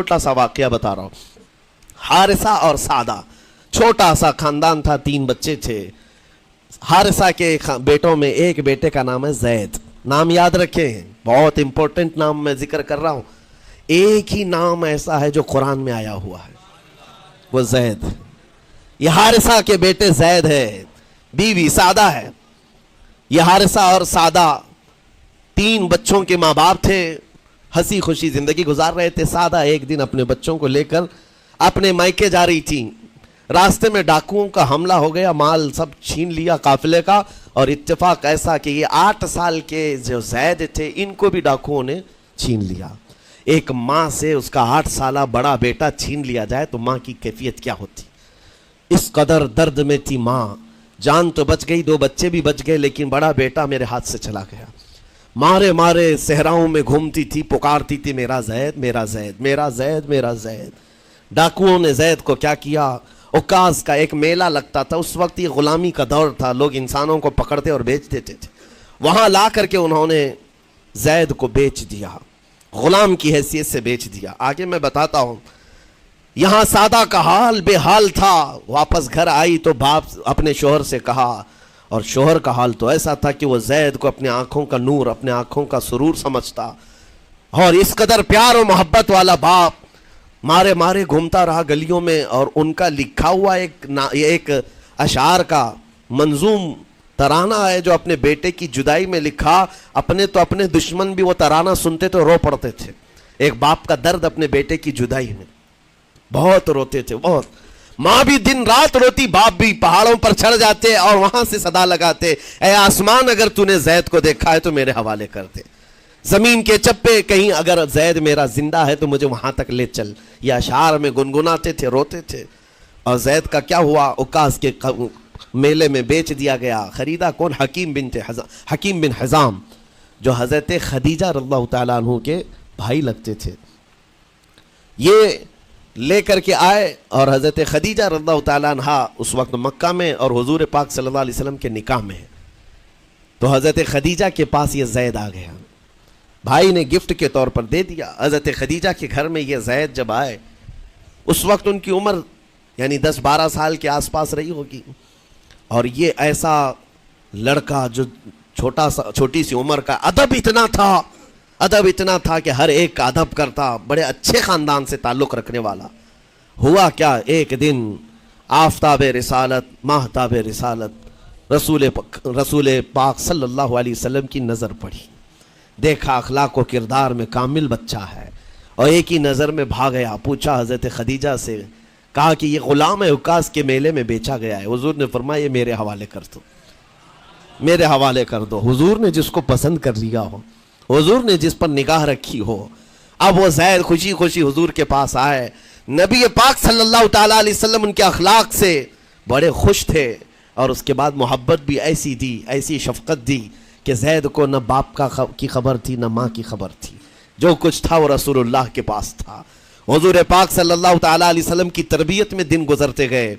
چھوٹا سا واقعہ بتا رہا ہوں. حارثہ اور سعدہ چھوٹا سا خاندان تھا, 3 بچے تھے. حارثہ کے بیٹوں میں ایک بیٹے کا نام ہے زید. نام یاد رکھیں, بہت امپورٹنٹ نام میں ذکر کر رہا ہوں. ایک ہی نام ایسا ہے جو قرآن میں آیا ہوا ہے, وہ زید. یہ حارثہ کے بیٹے زید ہے, بیوی سعدہ ہے. یہ حارثہ اور سعدہ 3 بچوں کے ماں باپ تھے, ہنسی خوشی زندگی گزار رہے تھے. سعدہ ایک دن اپنے بچوں کو لے کر اپنے مائکے جا رہی تھی. راستے میں ڈاکوؤں کا حملہ ہو گیا, مال سب چھین لیا قافلے کا. اور اتفاق ایسا کہ یہ 8 سال کے جو زید تھے ان کو بھی ڈاکوؤں نے چھین لیا. ایک ماں سے اس کا 8 سالہ بڑا بیٹا چھین لیا جائے تو ماں کی کیفیت کیا ہوتی. اس قدر درد میں تھی ماں. جان تو بچ گئی, 2 بچے بھی بچ گئے, لیکن بڑا بیٹا میرے ہاتھ سے چلا گیا. مارے مارے صحراؤں میں گھومتی تھی, پکارتی تھی میرا زید میرا زید میرا زید میرا زید. ڈاکوؤں نے زید کو کیا کیا, عکاظ کا ایک میلہ لگتا تھا اس وقت, یہ غلامی کا دور تھا, لوگ انسانوں کو پکڑتے اور بیچ دیتے تھے. وہاں لا کر کے انہوں نے زید کو بیچ دیا, غلام کی حیثیت سے بیچ دیا. آگے میں بتاتا ہوں. یہاں سعدہ کا حال بے حال تھا. واپس گھر آئی تو باپ اپنے شوہر سے کہا, اور شوہر کا حال تو ایسا تھا کہ وہ زید کو اپنے آنکھوں کا نور, اپنے آنکھوں کا سرور سمجھتا. اور اس قدر پیار و محبت والا باپ مارے مارے گھومتا رہا گلیوں میں. اور ان کا لکھا ہوا ایک اشعار کا منظوم ترانہ ہے جو اپنے بیٹے کی جدائی میں لکھا. اپنے تو اپنے دشمن بھی وہ ترانہ سنتے تو رو پڑتے تھے. ایک باپ کا درد اپنے بیٹے کی جدائی میں, بہت روتے تھے بہت. ماں بھی دن رات روتی, باپ بھی پہاڑوں پر چڑھ جاتے اور وہاں سے صدا لگاتے, اے آسمان اگر تو نے زید کو دیکھا ہے تو میرے حوالے کر دے. زمین کے چپے کہیں اگر زید میرا زندہ ہے تو مجھے وہاں تک لے چل. یہ اشعار میں گنگناتے تھے, روتے تھے. اور زید کا کیا ہوا, عکاظ کے میلے میں بیچ دیا گیا. خریدا کون, حکیم بن حزام, جو حضرت خدیجہ رضی اللہ تعالیٰ عنہ کے بھائی لگتے تھے. یہ لے کر کے آئے اور حضرت خدیجہ رضی اللہ تعالیٰ عنہ اس وقت مکہ میں اور حضور پاک صلی اللہ علیہ وسلم کے نکاح میں. تو حضرت خدیجہ کے پاس یہ زید آ گیا, بھائی نے گفٹ کے طور پر دے دیا. حضرت خدیجہ کے گھر میں یہ زید جب آئے, اس وقت ان کی عمر یعنی 10-12 سال کے آس پاس رہی ہوگی. اور یہ ایسا لڑکا جو چھوٹی سی عمر کا, ادب اتنا تھا کہ ہر ایک کا ادب کرتا, بڑے اچھے خاندان سے تعلق رکھنے والا. ہوا کیا, ایک دن آفتاب رسالت, ماہتاب رسالت رسول پاک صلی اللہ علیہ وسلم کی نظر پڑی. دیکھا اخلاق و کردار میں کامل بچہ ہے, اور ایک ہی نظر میں بھاگ گیا. پوچھا حضرت خدیجہ سے, کہا کہ یہ غلام عکاظ کے میلے میں بیچا گیا ہے. حضور نے فرمایا یہ میرے حوالے کر دو, میرے حوالے کر دو. حضور نے جس کو پسند کر لیا ہو, حضور نے جس پر نگاہ رکھی ہو. اب وہ زید خوشی خوشی حضور کے پاس آئے. نبی پاک صلی اللہ تعالیٰ علیہ وسلم ان کے اخلاق سے بڑے خوش تھے, اور اس کے بعد محبت بھی ایسی دی, ایسی شفقت دی کہ زید کو نہ باپ کی خبر تھی نہ ماں کی خبر تھی. جو کچھ تھا وہ رسول اللہ کے پاس تھا. حضور پاک صلی اللہ تعالیٰ علیہ وسلم کی تربیت میں دن گزرتے گئے,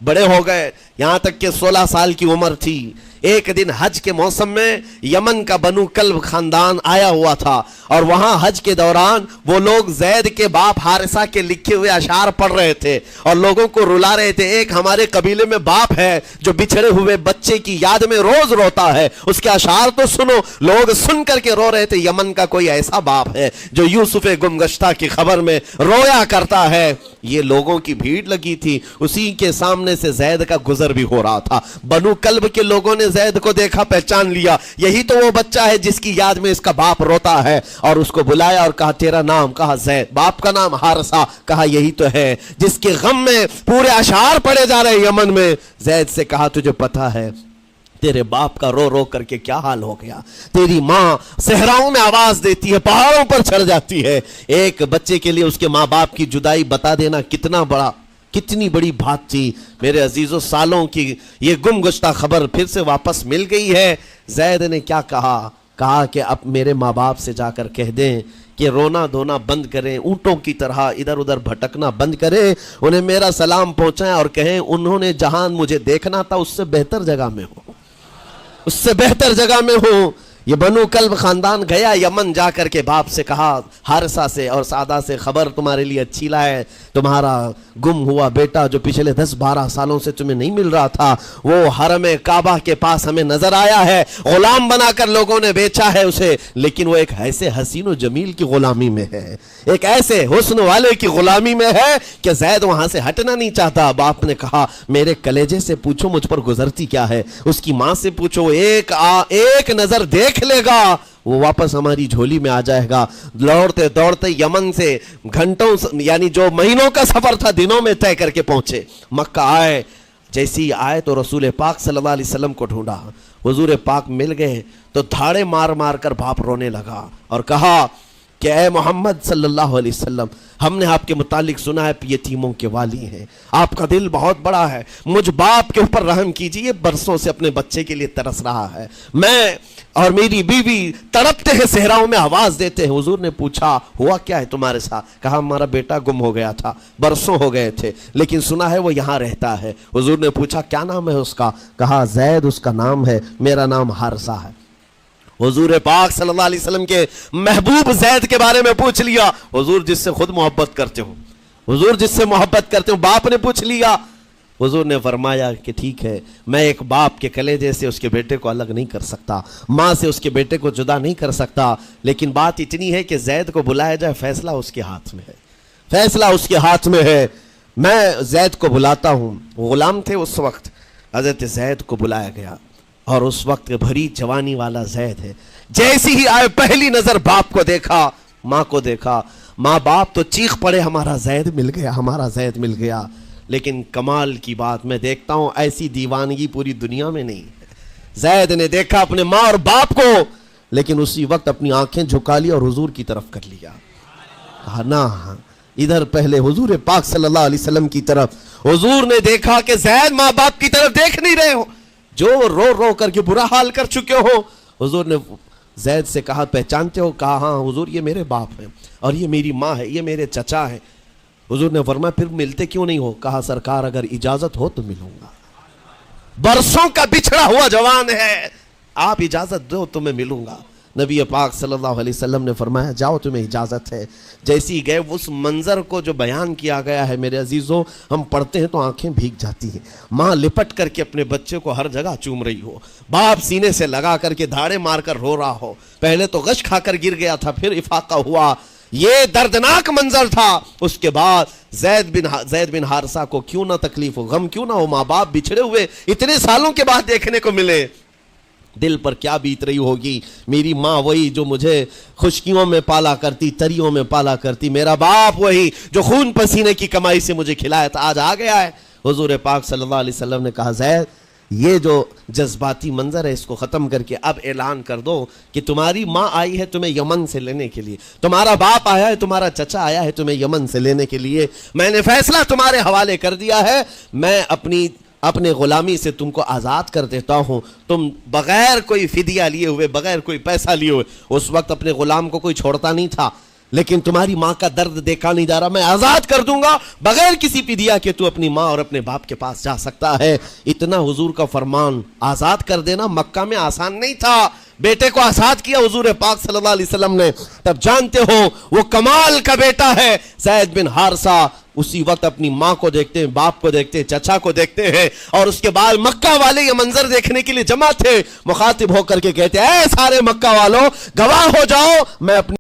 بڑے ہو گئے, یہاں تک کہ 16 سال کی عمر تھی. ایک دن حج کے موسم میں یمن کا بنو کلب خاندان آیا ہوا تھا, اور وہاں حج کے دوران وہ لوگ زید کے باپ حارثہ کے لکھے ہوئے اشعار پڑھ رہے تھے اور لوگوں کو رلا رہے تھے. ایک ہمارے قبیلے میں باپ ہے جو بچھڑے ہوئے بچے کی یاد میں روز روتا ہے, اس کے اشعار تو سنو. لوگ سن کر کے رو رہے تھے, یمن کا کوئی ایسا باپ ہے جو یوسف گمگشتہ کی خبر میں رویا کرتا ہے. یہ لوگوں کی بھیڑ لگی تھی, اسی کے سامنے سے زید کا گزر بھی ہو رہا تھا. بنو کلب کے لوگوں نے زید کو دیکھا, پہچان لیا, یہی تو وہ بچہ ہے جس کی یاد میں اس کا باپ روتا ہے. اور اس کو بلایا اور کہا تیرا نام, کہا زید. باپ کا نام حارثہ, کہا یہی تو ہے جس کے غم میں پورے اشعار پڑے جا رہے یمن میں. زید سے کہا تجھے پتہ ہے تیرے باپ کا رو رو کر کے کیا حال ہو گیا؟ تیری ماں صحراؤں میں آواز دیتی ہے, پہاڑوں پر چڑھ جاتی ہے. ایک بچے کے لیے اس کے ماں باپ کی جدائی بتا دینا کتنی بڑی بات تھی. میرے عزیزوں, سالوں کی یہ گم گشتہ خبر پھر سے واپس مل گئی ہے. زید نے کیا کہا کہ اب میرے ماں باپ سے جا کر کہہ دیں کہ رونا دھونا بند کریں, اونٹوں کی طرح ادھر ادھر بھٹکنا بند کریں, انہیں میرا سلام پہنچائیں اور کہیں انہوں نے جہاں مجھے دیکھنا تھا اس سے بہتر جگہ میں ہوں, اس سے بہتر جگہ میں ہوں. یہ بنو کلب خاندان گیا یمن، جا کر کے باپ سے کہا حارثہ سے اور سعدہ سے، خبر تمہارے لیے اچھی لائے، تمہارا گم ہوا بیٹا جو پچھلے 10-12 سالوں سے تمہیں نہیں مل رہا تھا، وہ حرم کعبہ کے پاس ہمیں نظر آیا ہے، غلام بنا کر لوگوں نے بیچا ہے اسے، لیکن وہ ایک ایسے حسین و جمیل کی غلامی میں ہے، ایک ایسے حسن والے کی غلامی میں ہے کہ زید وہاں سے ہٹنا نہیں چاہتا۔ باپ نے کہا میرے کلیجے سے پوچھو مجھ پر گزرتی کیا ہے، اس کی ماں سے پوچھو، ایک نظر دیکھ لے گا وہ واپس ہماری جھولی میں آ جائے گا۔ دوڑتے دوڑتے یمن سے گھنٹوں یعنی جو مہینوں کا سفر تھا دنوں میں طے کر کے پہنچے، مکہ آئے، جیسی آئے تو رسول پاک صلی اللہ علیہ وسلم کو ڈھونڈا، حضور پاک مل گئے تو دھاڑے مار مار کر باپ رونے لگا اور کہا کہ اے محمد صلی اللہ علیہ وسلم، ہم نے آپ کے متعلق سنا ہے یتیموں کے والی ہیں، آپ کا دل بہت بڑا ہے، مجھ باپ کے اوپر رحم کیجئے، برسوں سے اپنے بچے کے لیے ترس رہا ہے، میں اور میری بیوی تڑپتے ہیں، صحراؤں میں آواز دیتے ہیں۔ حضور نے پوچھا ہوا کیا ہے تمہارے ساتھ؟ کہا ہمارا بیٹا گم ہو گیا تھا، برسوں ہو گئے تھے، لیکن سنا ہے وہ یہاں رہتا ہے۔ حضور نے پوچھا کیا نام ہے اس کا؟ کہا زید اس کا نام ہے، میرا نام حارثہ ہے۔ حضور پاک صلی اللہ علیہ وسلم کے محبوب زید کے بارے میں پوچھ لیا، حضور جس سے خود محبت کرتے ہو، حضور جس سے محبت کرتے ہو، باپ نے پوچھ لیا۔ حضور نے فرمایا کہ ٹھیک ہے، میں ایک باپ کے کلیجے سے اس کے بیٹے کو الگ نہیں کر سکتا، ماں سے اس کے بیٹے کو جدا نہیں کر سکتا، لیکن بات اتنی ہے کہ زید کو بلایا جائے، فیصلہ اس کے ہاتھ میں ہے، فیصلہ اس کے ہاتھ میں ہے۔ میں زید کو بلاتا ہوں، غلام تھے اس وقت، حضرت زید کو بلایا گیا اور اس وقت بھری جوانی والا زید ہے، جیسی ہی آئے پہلی نظر باپ کو دیکھا، ماں کو دیکھا، ماں باپ تو چیخ پڑے ہمارا زید مل گیا، ہمارا زید مل گیا۔ لیکن کمال کی بات میں دیکھتا ہوں ایسی دیوانگی پوری دنیا میں نہیں ہے۔ زید نے دیکھا اپنے ماں اور باپ کو، لیکن اسی وقت اپنی آنکھیں جھکا لی اور حضور کی طرف کر لیا، کہا نا ادھر پہلے حضور پاک صلی اللہ علیہ وسلم کی طرف۔ حضور نے دیکھا کہ زید ماں باپ کی طرف دیکھ نہیں رہے ہو، جو رو رو کر کے برا حال کر چکے ہو۔ حضور نے زید سے کہا پہچانتے ہو؟ کہا ہاں حضور یہ میرے باپ ہیں اور یہ میری ماں ہے، یہ میرے چچا ہیں۔ حضور نے فرمایا پھر ملتے کیوں نہیں ہو؟ کہا سرکار اگر اجازت ہو تو ملوں گا، برسوں کا بچھڑا ہوا جوان ہے، آپ اجازت دو تو میں ملوں گا۔ نبی پاک صلی اللہ علیہ وسلم نے فرمایا جاؤ تمہیں اجازت ہے۔ جیسی گئے اس منظر کو جو بیان کیا گیا ہے میرے عزیزوں، ہم پڑھتے ہیں تو آنکھیں بھیگ جاتی ہیں۔ ماں لپٹ کر کے اپنے بچے کو ہر جگہ چوم رہی ہو، باپ سینے سے لگا کر کے دھاڑے مار کر رو رہا ہو، پہلے تو غش کھا کر گر گیا تھا، پھر افاقہ ہوا، یہ دردناک منظر تھا۔ اس کے بعد زید بن حارثہ کو کیوں نہ تکلیف ہو، غم کیوں نہ ہو، ماں باپ بچھڑے ہوئے اتنے سالوں کے بعد دیکھنے کو ملے، دل پر کیا بیت رہی ہوگی۔ میری ماں وہی جو مجھے خشکیوں میں پالا کرتی، تریوں میں پالا کرتی، میرا باپ وہی جو خون پسینے کی کمائی سے مجھے کھلایا تھا، آج آ گیا ہے۔ حضور پاک صلی اللہ علیہ وسلم نے کہا زید یہ جو جذباتی منظر ہے اس کو ختم کر کے اب اعلان کر دو کہ تمہاری ماں آئی ہے تمہیں یمن سے لینے کے لیے، تمہارا باپ آیا ہے، تمہارا چچا آیا ہے تمہیں یمن سے لینے کے لیے، میں نے فیصلہ تمہارے حوالے کر دیا ہے، میں اپنے غلامی سے تم کو آزاد کر دیتا ہوں، تم بغیر کوئی فدیہ لیے ہوئے، بغیر کوئی پیسہ لیے ہوئے، اس وقت اپنے غلام کو کوئی چھوڑتا نہیں تھا، لیکن تمہاری ماں کا درد دیکھا نہیں جا رہا، میں آزاد کر دوں گا بغیر کسی فدیہ کے، تو اپنی ماں اور اپنے باپ کے پاس جا سکتا ہے۔ اتنا حضور کا فرمان، آزاد کر دینا مکہ میں آسان نہیں تھا۔ بیٹے کو آزاد کیا حضور پاک صلی اللہ علیہ وسلم نے، تب جانتے ہو وہ کمال کا بیٹا ہے زید بن حارثہ۔ اسی وقت اپنی ماں کو دیکھتے ہیں، باپ کو دیکھتے ہیں، چچا کو دیکھتے ہیں، اور اس کے بعد مکہ والے یہ منظر دیکھنے کے لیے جمع تھے، مخاطب ہو کر کے کہتے ہیں اے سارے مکہ والوں گواہ ہو جاؤ، میں اپنی